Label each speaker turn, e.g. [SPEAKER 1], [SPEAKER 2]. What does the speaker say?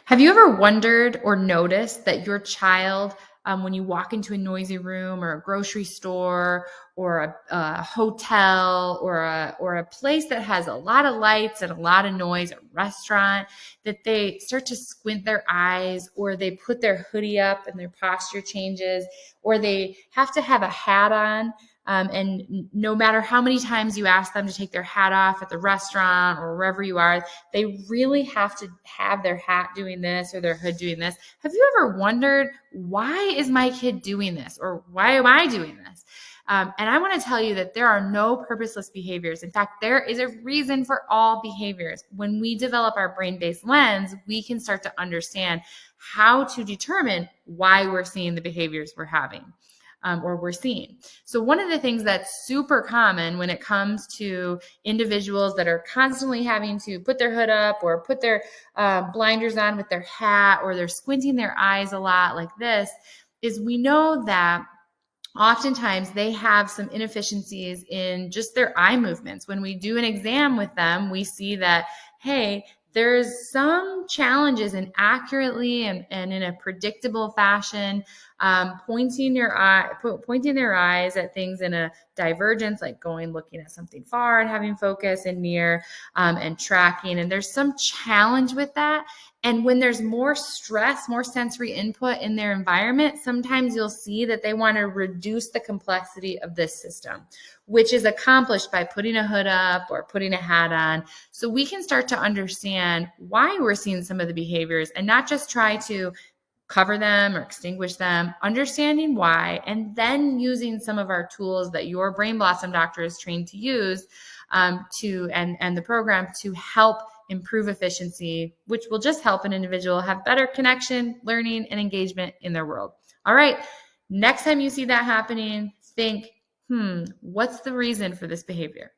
[SPEAKER 1] Have you ever wondered or noticed that your child, when you walk into a noisy room or a grocery store or a hotel or a place that has a lot of lights and a lot of noise, a restaurant, that they start to squint their eyes, or they put their hoodie up and their posture changes, or they have to have a hat on? And no matter how many times you ask them to take their hat off at the restaurant or wherever you are, they really have to have their hat doing this or their hood doing this. Have you ever wondered, why is my kid doing this? Or why am I doing this? And I want to tell you that there are no purposeless behaviors. In fact, there is a reason for all behaviors. When we develop our brain-based lens, we can start to understand how to determine why we're seeing the behaviors we're having. Or we're seeing. So one of the things that's super common when it comes to individuals that are constantly having to put their hood up or put their blinders on with their hat, or they're squinting their eyes a lot like this, is we know that oftentimes they have some inefficiencies in just their eye movements. When we do an exam with them, we see that, hey, there's some challenges in accurately and in a predictable fashion, pointing their eyes at things in a divergence, like looking at something far and having focus and near, and tracking. And there's some challenge with that. And when there's more stress, more sensory input in their environment, sometimes you'll see that they want to reduce the complexity of this system, which is accomplished by putting a hood up or putting a hat on. So we can start to understand why we're seeing some of the behaviors and not just try to cover them or extinguish them, understanding why, and then using some of our tools that your Brain Blossom doctor is trained to use, and the program to help improve efficiency, which will just help an individual have better connection, learning, and engagement in their world. All right, next time you see that happening, think, what's the reason for this behavior?